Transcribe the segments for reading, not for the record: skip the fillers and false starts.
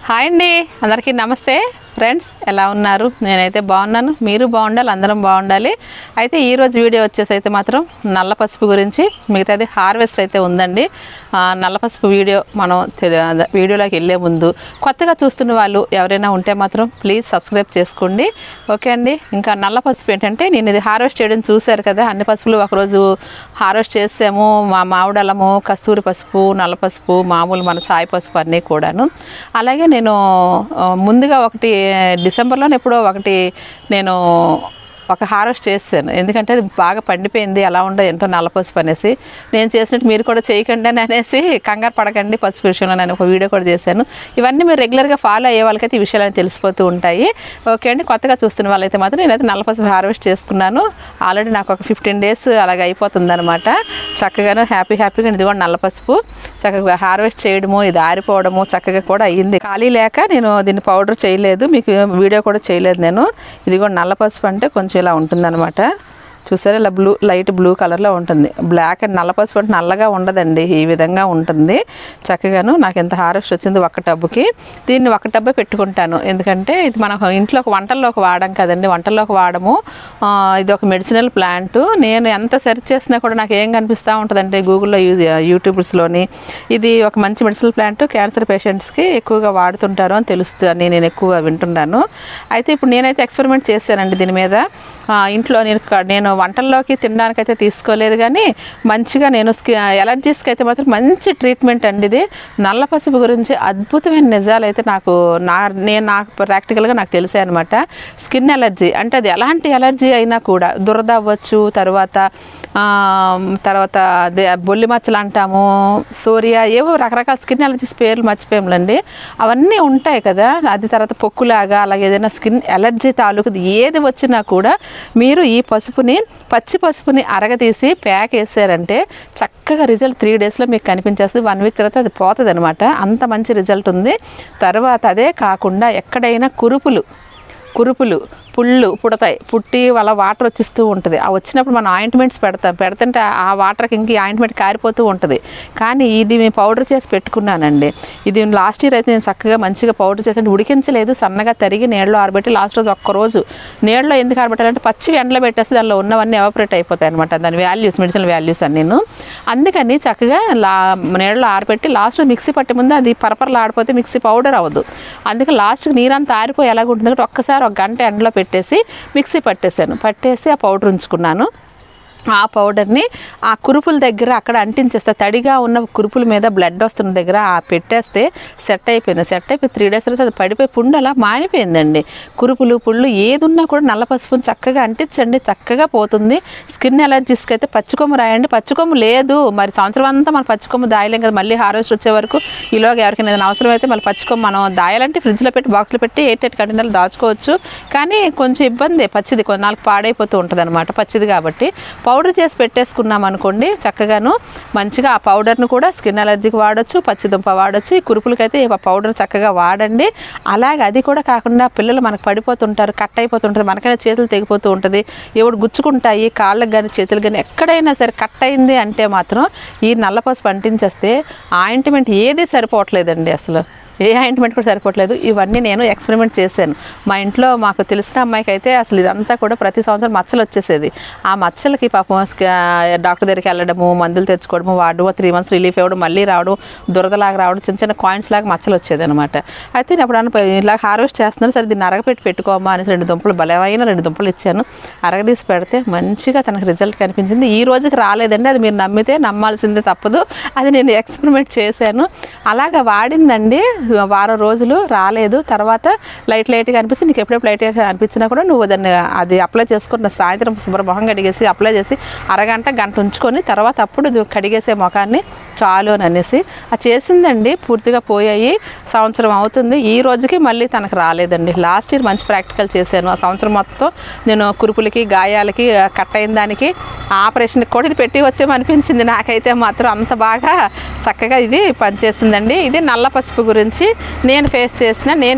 Hi అండి, అందరికీ నమస్తే ఫ్రెండ్స్. ఎలా ఉన్నారు? నేనైతే బాగున్నాను, మీరు బాగుండాలి, అందరం బాగుండాలి. అయితే ఈరోజు వీడియో వచ్చేసి అయితే మాత్రం నల్ల పసుపు గురించి, మిగతాది హార్వెస్ట్ అయితే ఉందండి. నల్ల పసుపు వీడియో మనం వీడియోలోకి వెళ్ళే ముందు కొత్తగా చూస్తున్న వాళ్ళు ఎవరైనా ఉంటే మాత్రం ప్లీజ్ సబ్స్క్రైబ్ చేసుకోండి. ఓకే అండి. ఇంకా నల్ల పసుపు ఏంటంటే, నేను ఇది హార్వెస్ట్ చేయడం చూశారు కదా, అన్ని పసుపులు ఒకరోజు హార్వెస్ట్ చేసాము. మామిడలము, కస్తూరి పసుపు, నల్ల పసుపు, మామూలు మన చాయ్ పసుపు అన్నీ కూడాను. అలాగే నేను ముందుగా ఒకటి డిసెంబర్లోనే ఎప్పుడో ఒకటి నేను ఒక హార్వెస్ట్ చేశాను. ఎందుకంటే అది బాగా పండిపోయింది, అలా ఉండదు ఏంటో నల్ల పసుపు అనేసి. నేను చేసినట్టు మీరు కూడా చేయకండి అని అనేసి, కంగారు పడకండి పసుపు విషయంలో నేను ఒక వీడియో కూడా చేశాను. ఇవన్నీ మీరు రెగ్యులర్గా ఫాలో అయ్యే వాళ్ళకైతే ఈ విషయాలు తెలిసిపోతూ ఉంటాయి. ఓకే అండి. కొత్తగా చూస్తున్న వాళ్ళైతే మాత్రం నేనైతే నల్ల పసుపు హార్వెస్ట్ చేసుకున్నాను. ఆల్రెడీ నాకు ఒక 15 days అలాగ అయిపోతుంది అనమాట. చక్కగాను హ్యాపీగా ఇది కూడా నల్ల పసుపు చక్కగా హార్వెస్ట్ చేయడము, ఇది ఆరిపోవడము చక్కగా కూడా అయ్యింది. ఖాళీ లేక నేను దీన్ని పౌడర్ చేయలేదు, మీకు వీడియో కూడా చేయలేదు నేను. ఇది కూడా నల్ల పసుపు అంటే కొంచెం ఇలా ఉంటుందన్నమాట. చూసారా, ఇలా లైట్ బ్లూ కలర్లో ఉంటుంది. బ్లాక్ అండ్ నల్ల పసుపు అంటే నల్లగా ఉండదండి, ఈ విధంగా ఉంటుంది. చక్కగాను నాకు ఎంత హార్వెస్ట్ వచ్చింది ఒక టబ్బుకి. దీన్ని ఒక టబ్బే పెట్టుకుంటాను, ఎందుకంటే ఇది మనం ఇంట్లోకి వంటల్లోకి వాడడం కదండి, వంటల్లోకి వాడము. ఇది ఒక మెడిసినల్ ప్లాంట్. నేను ఎంత సెర్చ్ చేసినా కూడా నాకు ఏం కనిపిస్తూ ఉంటుందంటే గూగుల్లో, యూట్యూబ్స్లోని ఇది ఒక మంచి మెడిసినల్ ప్లాంట్, క్యాన్సర్ పేషెంట్స్కి ఎక్కువగా వాడుతుంటారు అని తెలుస్తుంది, నేను ఎక్కువ వింటున్నాను. అయితే ఇప్పుడు నేనైతే ఎక్స్పెరిమెంట్ చేశానండి దీని మీద. ఇంట్లో నేను వంటల్లోకి తినడానికైతే తీసుకోలేదు, కానీ మంచిగా నేను ఎలర్జీస్కి అయితే మాత్రం మంచి ట్రీట్మెంట్ అండి ఇది. నల్ల పసుపు గురించి అద్భుతమైన నిజాలు అయితే నాకు ప్రాక్టికల్గా నాకు తెలిసాయి అనమాట. స్కిన్ ఎలర్జీ అంటే అది ఎలాంటి ఎలర్జీ అయినా కూడా, దురద అవ్వచ్చు, తర్వాత బొల్లి మచ్చలు అంటాము, సోరియా, ఏవో రకరకాల స్కిన్ ఎలర్జీస్ పేర్లు మర్చిపోయాములండి, అవన్నీ ఉంటాయి కదా. అది తర్వాత పొక్కులాగా అలాగే ఏదైనా స్కిన్ ఎలర్జీ తాలూకు ఏది వచ్చినా కూడా మీరు ఈ పచ్చి పసుపుని అరగదీసి ప్యాక్ వేసారంటే చక్కగా రిజల్ట్ 3 daysలో మీకు కనిపించేస్తుంది. 1 week తర్వాత అది పోతుంది అనమాట. అంత మంచి రిజల్ట్ ఉంది. తర్వాత అదే కాకుండా ఎక్కడైనా కురుపులు పుళ్ళు పుడతాయి, పుట్టి వాళ్ళ వాటర్ వచ్చిస్తూ ఉంటుంది. ఆ వచ్చినప్పుడు మనం ఆయింట్మెంట్స్ పెడుతుంటే ఆ వాటర్కి ఇంక ఆయింట్మెంట్ కారిపోతూ ఉంటుంది. కానీ ఇది మేము పౌడర్ చేసి పెట్టుకున్నానండి. ఇది లాస్ట్ ఇయర్ అయితే నేను చక్కగా మంచిగా పౌడర్ చేసి ఉడికించలేదు, సన్నగా తరిగి నీళ్ళలో ఆరబెట్టి లాస్ట్ రోజు ఒక్కరోజు నీళ్ళలో ఎందుకు ఆరబెట్టాలంటే పచ్చి ఎండలో పెట్టేస్తే దానిలో ఉన్నవన్నీ ఎవాపరేట్ అయిపోతాయి అనమాట, దాని వాల్యూస్, మెడిసినల్ వాల్యూస్ అని. నేను అందుకని చక్కగా నీళ్ళలో ఆరబెట్టి లాస్ట్ మిక్సీ పట్టే ముందు అది పరపరలు ఆడిపోతే మిక్సీ పౌడర్ అవ్వదు. అందుకే లాస్ట్కి నీరంతా ఆరిపోయి ఎలాగుంటుంది అంటే ఒక్కసారి 1 గంట ఎండలో పెట్టేసి మిక్సీ పట్టేసి ఆ పౌడర్ ఉంచుకున్నాను. ఆ పౌడర్ని ఆ కురుపుల దగ్గర అక్కడ అంటించేస్తే, తడిగా ఉన్న కురుపుల మీద బ్లడ్ వస్తున్న దగ్గర పెట్టేస్తే సెట్ అయిపోయి 3 days తర్వాత అది పడిపోయి పుండు అలా మానిపోయిందండి. కురుపులు పుళ్ళు ఏది ఉన్నా కూడా నల్ల పసుపుని చక్కగా అంటించండి, చక్కగా పోతుంది. స్కిన్ ఎలర్జీస్కి అయితే పచ్చికొమ్ము రాయండి. పచ్చికొమ్ము లేదు మరి సంవత్సరం అంతా మనం పచ్చికొమ్ము దాయలేం కదా, మళ్ళీ హార్వెస్ట్ వచ్చే వరకు ఈలోగా ఎవరికైనా ఏదైనా అవసరం అయితే మళ్ళీ పచ్చికొమ్ము మనం దాయాలంటే ఫ్రిడ్జ్లో పెట్టి బాక్స్లో పెట్టి 8 కంటైనర్లు దాచుకోవచ్చు. కానీ కొంచెం ఇబ్బంది, పచ్చిది కొన్నాళ్ళకి పాడైపోతూ ఉంటుంది అనమాట, పచ్చిది కాబట్టి. పౌడర్ చేసి పెట్టేసుకున్నాం అనుకోండి, చక్కగాను మంచిగా ఆ పౌడర్ను కూడా స్కిన్ ఎలర్జీకి వాడచ్చు, పచ్చిదుంప వాడచ్చు. ఈ కురుపులకైతే ఈ పౌడర్ చక్కగా వాడండి. అలాగే అది కూడా కాకుండా పిల్లలు మనకు పడిపోతుంటారు, కట్ అయిపోతుంటుంది, మనకైనా చేతులు తెగిపోతూ ఉంటుంది, ఎవడు గుచ్చుకుంటాయి కాళ్ళకి కానీ చేతులు కానీ. ఎక్కడైనా సరే కట్ అయింది అంటే మాత్రం ఈ నల్ల పసుపు అంటించేస్తే ఆయింట్మెంట్ ఏది సరిపోవట్లేదండి, అసలు ఏ ఆయింట్మెంట్ కూడా సరిపోవట్లేదు. ఇవన్నీ నేను ఎక్స్పెరిమెంట్ చేశాను. మా ఇంట్లో మాకు తెలిసిన అమ్మాయికి అయితే అసలు ఇదంతా కూడా ప్రతి సంవత్సరం మచ్చలు వచ్చేసేది. ఆ మచ్చలకి పాపం డాక్టర్ దగ్గరికి వెళ్ళడము, మందులు తెచ్చుకోవడము, వాడు 3 months రిలీఫ్ ఇవ్వడం, మళ్ళీ రావడం, దురదలాగా రావడం, చిన్న కాయిన్స్ లాగా మచ్చలు వచ్చేది అనమాట. అయితే నేను అప్పుడు ఇలా హార్వెస్ట్ చేస్తున్నాను, సరే దీన్ని అరగపెట్టి పెట్టుకోమా అనేసి 2 దుంపలు, బలమైన 2 దుంపలు ఇచ్చాను. అరగదీసి పెడితే మంచిగా తనకు రిజల్ట్ కనిపించింది. ఈ రోజుకి రాలేదండి, అది మీరు నమ్మాల్సిందే తప్పదు. అది నేను ఎక్స్పెరిమెంట్ చేశాను. అలాగా వాడిందండి, వారం రోజులు రాలేదు. తర్వాత లైట్గా అనిపిస్తే, నీకు ఎప్పుడెప్పుడు లైట్గా అనిపించినా కూడా నువ్వు దాన్ని అది అప్లై చేసుకున్న సాయంత్రం శుభ్ర మొహం కడిగేసి అప్లై చేసి గంట ఉంచుకొని తర్వాత అప్పుడు కడిగేసే ముఖాన్ని చాలు అని అనేసి అది చేసిందండి. పూర్తిగా పోయాయి, సంవత్సరం అవుతుంది. ఈ రోజుకి మళ్ళీ తనకు రాలేదండి. లాస్ట్ ఇయర్ మంచి ప్రాక్టికల్ చేశాను. ఆ సంవత్సరం మొత్తం నేను కురుపులకి, గాయాలకి, కట్ అయిన దానికి, ఆపరేషన్కి కూడా ఇది పెట్టి వచ్చేమనిపించింది నాకైతే మాత్రం. అంత బాగా చక్కగా ఇది పనిచేసిందండి. ఇది నల్ల పసుపు గురించి నేను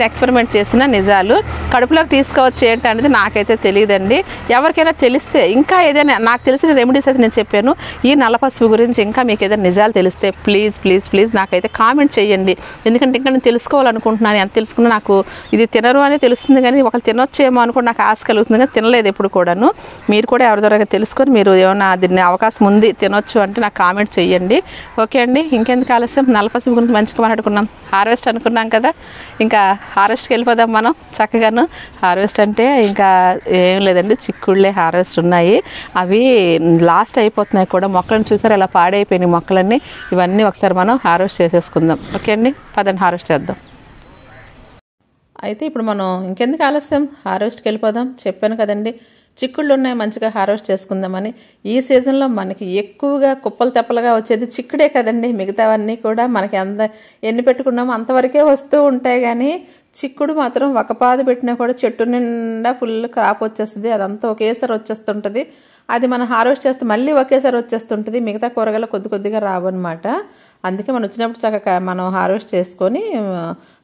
ఎక్స్పెరిమెంట్ చేసిన నిజాలు. కడుపులోకి తీసుకోవచ్చు ఏంటి అనేది నాకైతే తెలియదండి. ఎవరికైనా తెలిస్తే ఇంకా ఏదైనా నాకు తెలిసిన రెమెడీస్ అయితే నేను చెప్పాను. ఈ నల్ల పసుపు గురించి ఇంకా మీకు ఏదైనా నిజాలు తెలిస్తే ప్లీజ్ ప్లీజ్ ప్లీజ్ నాకైతే కామెంట్ చేయండి. ఎందుకంటే ఇంకా నేను తెలుసుకోవాలనుకుంటున్నాను. ఎంత తెలుసుకున్నా నాకు ఇది తినరు అని తెలుస్తుంది, కానీ ఒకళ్ళు తినొచ్చేమో అనుకోండి నాకు ఆశ కలుగుతుంది, కానీ తినలేదు ఎప్పుడు కూడాను. మీరు కూడా ఎవరి ద్వారా తెలుసుకొని మీరు ఏమైనా దీన్ని అవకాశం ఉంది తినొచ్చు అంటే నాకు కామెంట్ చేయండి. ఓకే అండి, ఇంకెందుకు ఆలస్యం, నల్లపసుపు గురించి మంచిగా మాట్లాడుకున్నాం. హార్వెస్ట్ అనుకున్నాం కదా, ఇంకా హార్వెస్ట్కి వెళ్ళిపోదాం మనం చక్కగాను. హార్వెస్ట్ అంటే ఇంకా ఏం లేదండి, చిక్కుళ్ళే హార్వెస్ట్ ఉన్నాయి. అవి లాస్ట్ అయిపోతున్నాయి కూడా. మొక్కలను చూసారు ఎలా పాడైపోయినాయి మొక్కలన్నీ. ఇవన్నీ ఒకసారి మనం హార్వెస్ట్ చేసేసుకుందాం. ఓకే అండి, పదండి హార్వెస్ట్ చేద్దాం. అయితే ఇప్పుడు మనం ఇంకెందుకు ఆలస్యం, హార్వెస్ట్కి వెళ్ళిపోదాం. చెప్పాను కదండి చిక్కుళ్ళు ఉన్నాయి, మంచిగా హార్వెస్ట్ చేసుకుందామని. ఈ సీజన్లో మనకి ఎక్కువగా కుప్పలు తెప్పలుగా వచ్చేది చిక్కుడే కదండి. మిగతావన్నీ కూడా మనకి ఎన్ని పెట్టుకున్నామో అంతవరకే వస్తూ ఉంటాయి, కానీ చిక్కుడు మాత్రం ఒక పాదు పెట్టినా కూడా చెట్టు నిండా ఫుల్ క్రాప్ వచ్చేస్తుంది. అదంతా ఒకేసారి వచ్చేస్తుంటుంది. అది మనం హార్వెస్ట్ చేస్తే మళ్ళీ ఒకేసారి వచ్చేస్తుంటుంది. మిగతా కూరగాయలు కొద్ది కొద్దిగా రావన్నమాట. అందుకే మనం వచ్చినప్పుడు చక్కగా మనం హార్వెస్ట్ చేసుకొని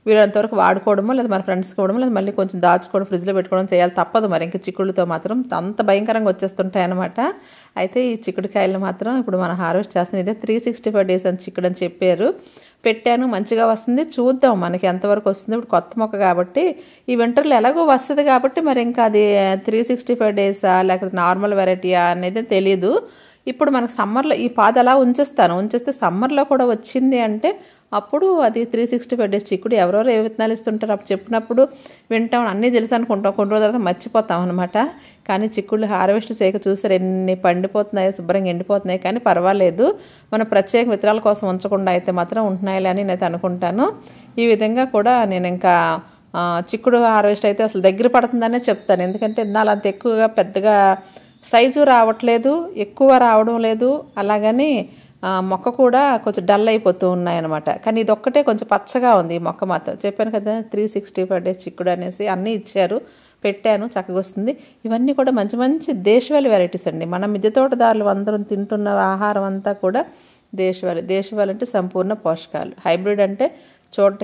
వీళ్ళంతవరకు వాడుకోవడమో, లేదా మన ఫ్రెండ్స్కి ఇవ్వడమో, లేదా మళ్ళీ కొంచెం దాచుకోవడం, ఫ్రిడ్జ్లో పెట్టుకోవడం చేయాలి, తప్పదు మరి. ఇంకా చిక్కుళ్ళతో మాత్రం అంత భయంకరంగా వచ్చేస్తుంటాయి అన్నమాట. అయితే ఈ చిక్కుడుకాయలు మాత్రం ఇప్పుడు మనం హార్వెస్ట్ చేస్తుంది. ఇదే 365 days అని చిక్కుడు అని చెప్పారు. పెట్టాను, మంచిగా వస్తుంది. చూద్దాం మనకి ఎంతవరకు వస్తుంది. ఇప్పుడు కొత్త మొక్క కాబట్టి ఈ వింటర్లో ఎలాగో వస్తుంది కాబట్టి మరి ఇంకా అది 365 days లేకపోతే నార్మల్ వెరైటీయా అనేది తెలీదు. ఇప్పుడు మనకు సమ్మర్లో ఈ పాద అలా ఉంచేస్తే సమ్మర్లో కూడా వచ్చింది అంటే అప్పుడు అది 365 days చిక్కుడు. ఎవరెవరు ఏ విత్తనాలు ఇస్తుంటారు అప్పుడు చెప్పినప్పుడు వింటాం, అన్నీ తెలుసు అనుకుంటాం, కొన్ని రోజుల తర్వాత మర్చిపోతాం అనమాట. కానీ చిక్కుళ్ళు హార్వెస్ట్ చేయక చూసారు ఎన్ని పండిపోతున్నాయో, శుభ్రంగా ఎండిపోతున్నాయి. కానీ పర్వాలేదు, మనం ప్రత్యేక విత్తనాల కోసం ఉంచకుండా అయితే మాత్రం ఉంటున్నాయిలే అని నేనైతే అనుకుంటాను. ఈ విధంగా కూడా నేను ఇంకా చిక్కుడు హార్వెస్ట్ అయితే అసలు దగ్గర పడుతుందనే చెప్తాను. ఎందుకంటే ఇన్నాళ్ళు అంత ఎక్కువగా పెద్దగా సైజు రావట్లేదు, ఎక్కువ రావడం లేదు, అలాగని మొక్క కూడా కొంచెం డల్ అయిపోతూ ఉన్నాయన్నమాట. కానీ ఇది ఒక్కటే కొంచెం పచ్చగా ఉంది ఈ మొక్క మాత్రం. చెప్పాను కదా 365 days చిక్కుడు అనేసి అన్నీ ఇచ్చారు, పెట్టాను, చక్కగా వస్తుంది. ఇవన్నీ కూడా మంచి మంచి దేశవాళీ వెరైటీస్ అండి. మన మిద్దె తోటదారులు అందరం తింటున్న ఆహారం అంతా కూడా దేశవాళీ అంటే సంపూర్ణ పోషకాలు. హైబ్రిడ్ అంటే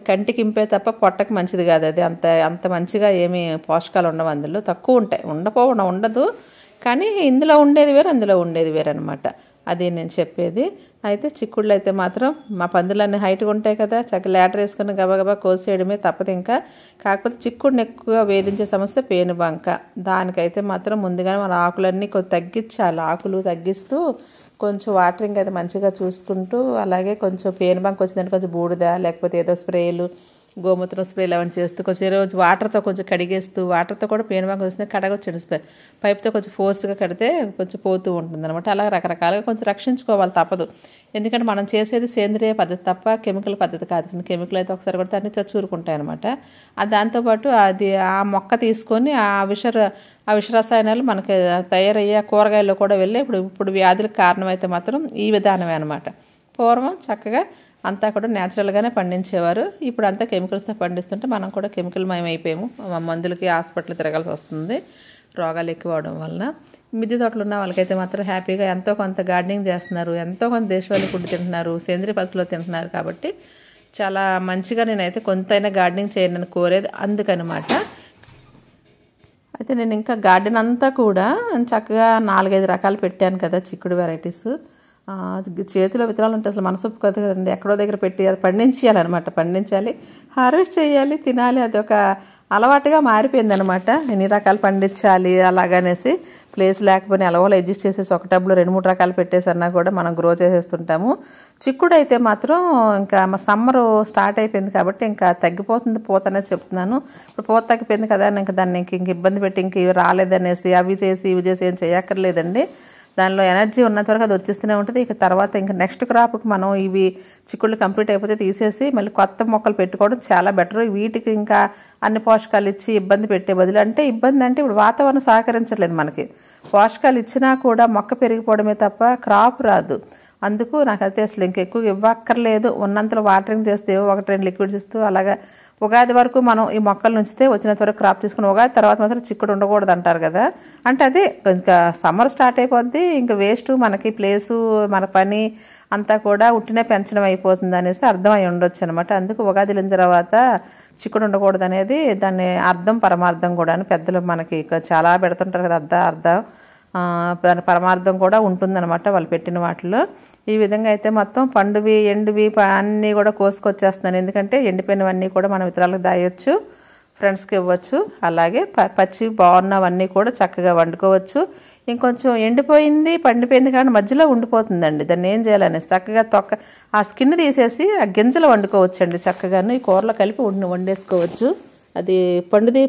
కంటికి ఇంపే తప్ప పొట్టకి మంచిది కాదు. అది అంత మంచిగా ఏమీ పోషకాలు ఉండవు, అందులో తక్కువ ఉంటాయి. ఉండదు, కానీ ఇందులో ఉండేది వేరు, అందులో ఉండేది వేరు అనమాట. అది నేను చెప్పేది. అయితే చిక్కుళ్ళు అయితే మాత్రం మా పందులన్నీ హైట్గా ఉంటాయి కదా, చక్కగా లేటర్ వేసుకుని గబగబా కోసేయడమే తప్పదు ఇంకా. కాకపోతే చిక్కుడిని ఎక్కువగా వేధించే సమస్య పేనుబంక. దానికైతే మాత్రం ముందుగానే మన ఆకులన్నీ కొంచెం తగ్గించాలి. ఆకులు తగ్గిస్తూ కొంచెం వాటరింగ్ అయితే మంచిగా చూసుకుంటూ, అలాగే కొంచెం పేనుబంక వచ్చిందంటే కొంచెం బూడిద లేకపోతే ఏదో స్ప్రేలు, గోమూత్రం స్ప్రేలు అవన్నీ చేస్తూ కొంచెం రోజు వాటర్తో కొంచెం కడిగేస్తూ, వాటర్తో కూడా పేనుబంక వస్తుంది కడగొచ్చు, పైప్తో కొంచెం ఫోర్స్గా కడితే కొంచెం పోతూ ఉంటుంది అనమాట. అలా రకరకాలుగా కొంచెం రక్షించుకోవాలి, తప్పదు. ఎందుకంటే మనం చేసేది సేంద్రియ పద్ధతి తప్ప కెమికల్ పద్ధతి కాదు. కెమికల్ అయితే ఒకసారి కొడితే అన్నీ చచ్చూరుకుంటాయి అనమాట. దాంతోపాటు ఆ మొక్క తీసుకొని ఆ విషరసాయనాలు మనకి తయారయ్యే కూరగాయల్లో కూడా వెళ్ళి ఇప్పుడు వ్యాధులకు కారణమైతే మాత్రం ఈ విధానమే అనమాట. పూర్వం చక్కగా అంతా కూడా న్యాచురల్గానే పండించేవారు. ఇప్పుడు అంతా కెమికల్స్తో పండిస్తుంటే మనం కూడా కెమికల్ మయం అయిపోయాము. మందులకి హాస్పిటల్ తిరగాల్సి వస్తుంది రోగాలు ఎక్కువ అవడం వలన. మిద్దె తోటలు ఉన్న వాళ్ళకైతే మాత్రం హ్యాపీగా ఎంతో కొంత గార్డెనింగ్ చేస్తున్నారు, ఎంతో కొంత దేశవాళీ ఫుడ్ తింటున్నారు, సేంద్రియ పద్ధతిలో తింటున్నారు. కాబట్టి చాలా మంచిగా నేనైతే కొంతైనా గార్డెనింగ్ చేయండి కోరేది అందుకనమాట. అయితే నేను ఇంకా గార్డెన్ అంతా కూడా చక్కగా 4-5 రకాలు పెట్టాను కదా చిక్కుడు వెరైటీస్. చేతిలో విత్తనాలు ఉంటే అసలు మనసు ఒప్పుకోదు కదండి. ఎక్కడో దగ్గర పెట్టి అది పండించాలి, హార్వెస్ట్ చేయాలి, తినాలి. అదొక అలవాటుగా మారిపోయిందనమాట. ఎన్ని రకాలు పండించాలి అలాగనేసి ప్లేస్ లేకపోయినా ఎలవలో అడ్జస్ట్ చేసేసి ఒక టబ్లో 2-3 రకాలు పెట్టేసన్నా కూడా మనం గ్రో చేసేస్తుంటాము. చిక్కుడు అయితే మాత్రం ఇంకా మా సమ్మర్ స్టార్ట్ అయిపోయింది కాబట్టి ఇంకా తగ్గిపోతుంది పూతనే చెప్తున్నాను. ఇప్పుడు పూత తగ్గిపోయింది కదా, ఇంకా దాన్ని ఇంక ఇబ్బంది పెట్టి ఇంక ఇవి రాలేదనేసి అవి చేసి ఇవి చేసి ఏం చేయక్కర్లేదండి. దానిలో ఎనర్జీ ఉన్నంత వరకు అది వచ్చేస్తూనే ఉంటుంది. ఇక తర్వాత ఇంకా నెక్స్ట్ క్రాప్కి మనం ఇవి చిక్కుళ్ళు కంప్లీట్ అయిపోతే తీసేసి మళ్ళీ కొత్త మొక్కలు పెట్టుకోవడం చాలా బెటర్. వీటికి ఇంకా అన్ని పోషకాలు ఇచ్చి ఇబ్బంది పెట్టే బదులు, అంటే ఇబ్బంది అంటే ఇప్పుడు వాతావరణం సహకరించట్లేదు మనకి. పోషకాలు ఇచ్చినా కూడా మొక్క పెరిగిపోవడమే తప్ప క్రాప్ రాదు. అందుకు నాకైతే అసలు ఇంకెక్కువ ఇవ్వక్కర్లేదు. ఉన్నంతలో వాటరింగ్ చేస్తే 1-2 లిక్విడ్స్ ఇస్తూ అలాగా ఉగాది వరకు మనం ఈ మొక్కలు ఉంచితే వచ్చినంత వరకు క్రాప్ తీసుకుని ఉగాది తర్వాత మాత్రం చిక్కుడు ఉండకూడదు అంటారు కదా. అంటే అదే ఇంకా సమ్మర్ స్టార్ట్ అయిపోద్ది, ఇంకా వేస్ట్ మనకి ప్లేసు మన పని అంతా కూడా ఉట్టినే పెంచడం అయిపోతుంది అనేసి అర్థమై ఉండొచ్చు అనమాట. అందుకు ఉగాది వెళ్ళిన తర్వాత చిక్కుడు ఉండకూడదు అనేది దాన్ని అర్థం పరమార్థం కూడా. పెద్దలు మనకి చాలా పెడుతుంటారు కదా అర్థం పరమార్థం కూడా ఉంటుందన్నమాట వాళ్ళు పెట్టిన వాటిలో. ఈ విధంగా అయితే మొత్తం పండువి ఎండువి అన్నీ కూడా కోసుకొచ్చేస్తున్నాను. ఎందుకంటే ఎండిపోయినవన్నీ కూడా మనం ఇతరులకు దాయొచ్చు, ఫ్రెండ్స్కి ఇవ్వచ్చు. అలాగే పచ్చి బాగున్నవన్నీ కూడా చక్కగా వండుకోవచ్చు. ఇంకొంచెం ఎండిపోయింది పండిపోయింది కానీ మధ్యలో ఉండిపోతుందండి, దాన్ని ఏం చేయాలనేసి చక్కగా ఆ స్కిన్ తీసేసి ఆ గింజలు వండుకోవచ్చండి చక్కగాను. ఈ కూరలో కలిపి వండేసుకోవచ్చు. అది పండుది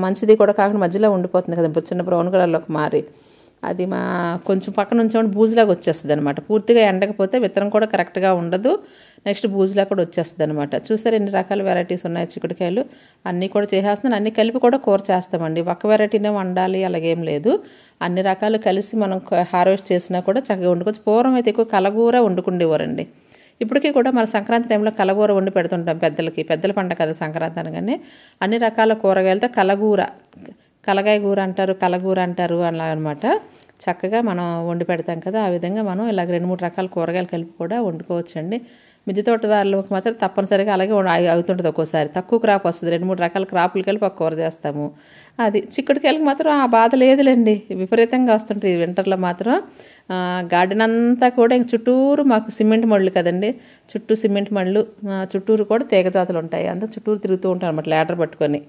మంచిది కూడా కాకుండా మధ్యలో ఉండిపోతుంది కదా, చిన్న బ్రౌన్ కలర్లోకి మారి అది కొంచెం పక్కన ఉంచామంటే బూజులాగా వచ్చేస్తుంది అనమాట. పూర్తిగా ఎండకపోతే విత్తనం కూడా కరెక్ట్గా ఉండదు, నెక్స్ట్ బూజులా కూడా వచ్చేస్తుంది అనమాట. చూసారు ఎన్ని రకాల వెరైటీస్ ఉన్నాయి చిక్కుడుకాయలు, అన్నీ కూడా చేసేస్తున్నాను. అన్నీ కలిపి కూడా కూర చేస్తామండి, ఒక్క వెరైటీనే వండాలి అలాగేం లేదు. అన్ని రకాలు కలిసి మనం హార్వెస్ట్ చేసినా కూడా చక్కగా వండుకోవచ్చు. పూర్వం అయితే ఎక్కువ కలగూర వండుకుండేవారండి. ఇప్పటికీ కూడా మన సంక్రాంతి టైంలో కలగూర వండి పెడుతుంటాం పెద్దల పండగ కదా సంక్రాంతి అనగానే. అన్ని రకాల కూరగాయలతో కలగాయ కూర అంటారు, కలగూర అంటారు అలా అనమాట. చక్కగా మనం వండి పెడతాం కదా, ఆ విధంగా మనం ఇలాగ 2-3 రకాల కూరగాయలు కలిపి కూడా వండుకోవచ్చండి. మిద్దె తోటదారులకు మాత్రం తప్పనిసరిగా అలాగే అవుతుంటుంది. ఒక్కోసారి తక్కువ క్రాప్ వస్తుంది, 2-3 రకాల క్రాపులు కలిపి ఒక కూర చేస్తాము. అది చిక్కుడుకాయలకు మాత్రం ఆ బాధ లేదులేండి, విపరీతంగా వస్తుంటుంది వింటర్లో మాత్రం. గార్డెన్ అంతా కూడా ఇంక చుట్టూరు మాకు సిమెంట్ మళ్ళు కదండి, చుట్టూ సిమెంట్ మళ్ళు, చుట్టూరు కూడా తీగజాతులు ఉంటాయి. అందుకు చుట్టూరు తిరుగుతూ ఉంటాను అనమాట, ల్యాడర్ పట్టుకొని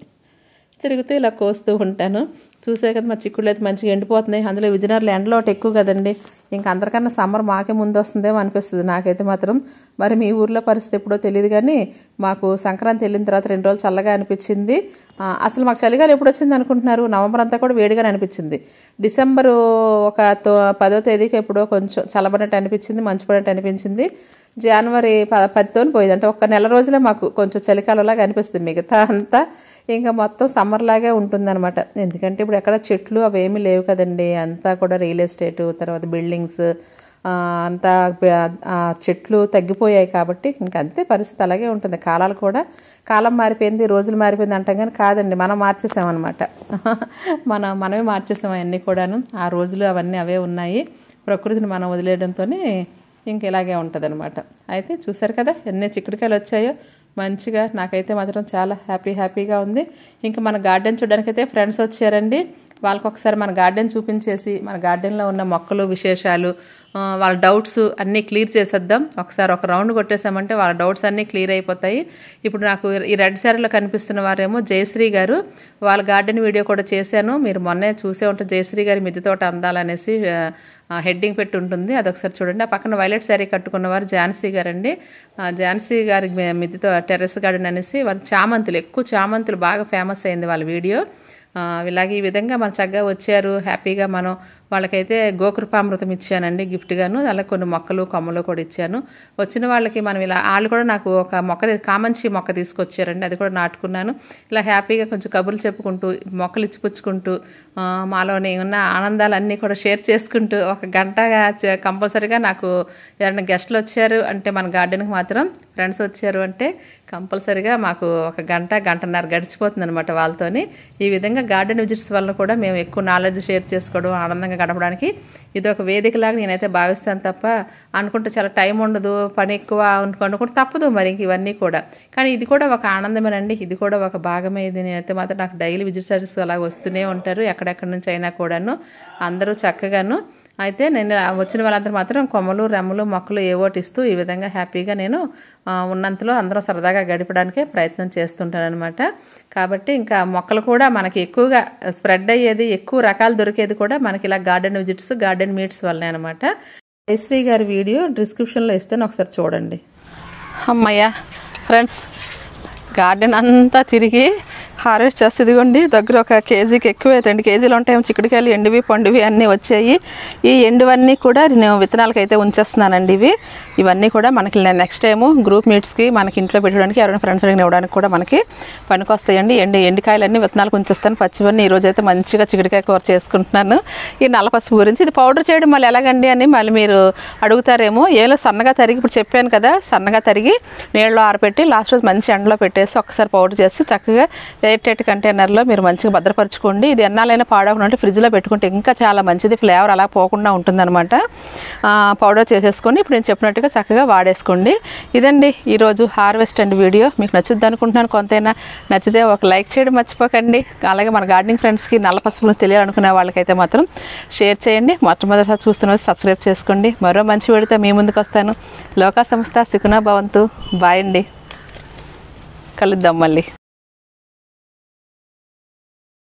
తిరుగుతూ ఇలా కోస్తూ ఉంటాను. చూసే కదా మా చిక్కుళ్ళు అయితే మంచిగా ఎండిపోతున్నాయి. అందులో విజయనగరంలో ఎండలో ఒకటి ఎక్కువ కదండి, ఇంకా అందరికన్నా సమ్మర్ మాకే ముందు వస్తుందేమో అనిపిస్తుంది నాకైతే మాత్రం. మరి మీ ఊర్లో పరిస్థితి ఎప్పుడో తెలియదు కానీ మాకు సంక్రాంతి వెళ్ళిన తర్వాత 2 రోజులు చల్లగా అనిపించింది. అసలు మాకు చలిగాలి ఎప్పుడు వచ్చింది అనుకుంటున్నారు, నవంబర్ అంతా కూడా వేడిగానే అనిపించింది. డిసెంబరు ఒక 10వ తేదీకి ఎప్పుడో కొంచెం చల్లబడినట్టు అనిపించింది, మంచు పడినట్టు అనిపించింది. జనవరి 10తో పోయింది. అంటే ఒక్క నెల రోజులే మాకు కొంచెం చలికాలంలాగా అనిపిస్తుంది, మిగతా అంతా ఇంకా మొత్తం సమ్మర్ లాగే ఉంటుందన్నమాట. ఎందుకంటే ఇప్పుడు ఎక్కడ చెట్లు అవేమీ లేవు కదండి, అంతా కూడా రియల్ ఎస్టేటు, తర్వాత బిల్డింగ్స్ అంతా చెట్లు తగ్గిపోయాయి కాబట్టి ఇంక అంతే పరిస్థితి అలాగే ఉంటుంది. కాలాలు కూడా కాలం మారిపోయింది, రోజులు మారిపోయింది అంటాం కానీ కాదండి, మనం మార్చేసామన్నమాట. మనమే మార్చేసాం అవన్నీ కూడాను. ఆ రోజులు అవన్నీ అవే ఉన్నాయి, ప్రకృతిని మనం వదిలేయడంతోనే ఇంక ఇలాగే ఉంటుంది అనమాట. అయితే చూసారు కదా ఎన్ని చిక్కుడుకాయలు వచ్చాయో మంచిగా. నాకైతే మాత్రం చాలా హ్యాపీగా ఉంది. ఇంకా మన గార్డెన్ చూడడానికైతే ఫ్రెండ్స్ వచ్చారండి. వాళ్ళకి ఒకసారి మన గార్డెన్ చూపించేసి మన గార్డెన్లో ఉన్న మొక్కలు విశేషాలు వాళ్ళ డౌట్స్ అన్నీ క్లియర్ చేసేద్దాం. ఒకసారి ఒక రౌండ్ కొట్టేసామంటే వాళ్ళ డౌట్స్ అన్నీ క్లియర్ అయిపోతాయి. ఇప్పుడు నాకు ఈ రెడ్ శారీలో కనిపిస్తున్న వారేమో జయశ్రీ గారు, వాళ్ళ గార్డెన్ వీడియో కూడా చేశాను, మీరు మొన్నే చూసే ఉంటారు. జయశ్రీ గారి మిద్దె తోట అందాలనేసి హెడ్డింగ్ పెట్టి ఉంటుంది, అదొకసారి చూడండి. ఆ పక్కన వైలెట్ శారీ కట్టుకున్నవారు ఝాన్సీ గారండి. ఝాన్సీ గారి మిద్దెతో టెర్రస్ గార్డెన్ అనేసి వాళ్ళ ఎక్కువ చామంతులు బాగా ఫేమస్ అయింది వాళ్ళ వీడియో. ఇలాగే ఈ విధంగా మన చక్కగా వచ్చారు హ్యాపీగా. మనం వాళ్ళకైతే గోకృపామృతం ఇచ్చానండి గిఫ్ట్గాను, అలా కొన్ని మొక్కలు కొమ్మలు కూడా ఇచ్చాను. వచ్చిన వాళ్ళకి మనం ఇలా వాళ్ళు కూడా నాకు ఒక కామంచి మొక్క తీసుకొచ్చారండి, అది కూడా నాటుకున్నాను. ఇలా హ్యాపీగా కొంచెం కబుర్లు చెప్పుకుంటూ మొక్కలు ఇచ్చిపుచ్చుకుంటూ మాలోని ఉన్న ఆనందాలన్నీ కూడా షేర్ చేసుకుంటూ ఒక గంట కంపల్సరీగా నాకు ఎవరైనా గెస్టులు వచ్చారు అంటే మన గార్డెన్కి మాత్రం ఫ్రెండ్స్ వచ్చారు అంటే కంపల్సరీగా మాకు ఒక గంటన్నర గడిచిపోతుంది అనమాట వాళ్ళతోని. ఈ విధంగా గార్డెన్ విజిట్స్ వల్ల కూడా మేము ఎక్కువ నాలెడ్జ్ షేర్ చేసుకోవడం, ఆనందంగా గడపడానికి ఇది ఒక వేదికలాగా నేనైతే భావిస్తాను. తప్ప అనుకుంటే చాలా టైం ఉండదు, పని ఎక్కువ అనుకుంటే తప్పదు మరి ఇవన్నీ కూడా. కానీ ఇది కూడా ఒక ఆనందమేనండి, ఇది కూడా ఒక భాగమే. ఇది నేనైతే మాత్రం నాకు డైలీ విజిటర్స్ అలా వస్తూనే ఉంటారు ఎక్కడెక్కడి నుంచి అయినా కూడాను, అందరూ చక్కగాను. అయితే నేను వచ్చిన వాళ్ళందరూ మాత్రం కొమ్మలు రెమ్మలు మొక్కలు ఏవోటిస్తూ ఈ విధంగా హ్యాపీగా నేను ఉన్నంతలో అందరూ సరదాగా గడపడానికే ప్రయత్నం చేస్తుంటానన్నమాట. కాబట్టి ఇంకా మొక్కలు కూడా మనకి ఎక్కువగా స్ప్రెడ్ అయ్యేది, ఎక్కువ రకాలు దొరికేది కూడా మనకి ఇలా గార్డెన్ విజిట్స్ గార్డెన్ మీట్స్ వల్లనే అనమాట. జయశ్రీ గారి వీడియో డిస్క్రిప్షన్లో ఇస్తాను, ఒకసారి చూడండి. అమ్మయ్య ఫ్రెండ్స్, గార్డెన్ అంతా తిరిగి హార్వెస్ట్ చేస్తే ఇదిగోండి దగ్గర ఒక కేజీకి ఎక్కువే 2 కేజీలు ఉంటాయేమో చిక్కుడుకాయలు, ఎండువి పండువి అన్నీ వచ్చాయి. ఈ ఎండువన్నీ కూడా నేను విత్తనాలకు అయితే ఉంచేస్తున్నానండి. ఇవన్నీ కూడా మనకి నెక్స్ట్ టైము గ్రూప్ మీట్స్కి మనకి ఇంట్లో పెట్టడానికి ఎవరైనా ఫ్రెండ్స్ అడిగిన ఇవ్వడానికి కూడా మనకి పనికొస్తాయండి. ఎండికాయలన్నీ విత్తనాలకు ఉంచేస్తాను, పచ్చివన్నీ ఈరోజు అయితే మంచిగా చిక్కుడుకాయ కూర చేసుకుంటున్నాను. ఈ నల్లపసుపు గురించి ఇది పౌడర్ చేయడం మళ్ళీ ఎలాగండి అని మళ్ళీ మీరు అడుగుతారేమో. ఏలో సన్నగా తరిగి ఇప్పుడు చెప్పాను కదా, సన్నగా తరిగి నీళ్ళలో ఆరబెట్టి లాస్ట్ రోజు మంచి ఎండలో పెట్టేసి ఒకసారి పౌడర్ చేసి చక్కగా ఎయిర్ టైట్ కంటైనర్లో మీరు మంచిగా భద్రపరచుకోండి. ఇది ఎన్నాలైనా పాడవకుండా ఉంటే ఫ్రిడ్జ్లో పెట్టుకుంటే ఇంకా చాలా మంచిది, ఫ్లేవర్ అలా పోకుండా ఉంటుందన్నమాట. పౌడర్ చేసేసుకొని ఇప్పుడు నేను చెప్పినట్టుగా చక్కగా వాడేసుకోండి. ఇదండి ఈరోజు హార్వెస్ట్ అండ్ వీడియో. మీకు నచ్చుద్ది అనుకుంటున్నాను. కొంతైనా నచ్చితే ఒక లైక్ చేయడం మర్చిపోకండి. అలాగే మన గార్డెనింగ్ ఫ్రెండ్స్కి నల్ల పసుపును తెలియాలనుకునే వాళ్ళకైతే మాత్రం షేర్ చేయండి. మొట్టమొదటిసారి చూస్తున్న సబ్స్క్రైబ్ చేసుకోండి. మరో మంచి వీడియోతో మీ ముందుకు వస్తాను. లోకా సంస్థ సుఖనా భవంతు. బాయ్ అండి, కలుద్దాం మళ్ళీ.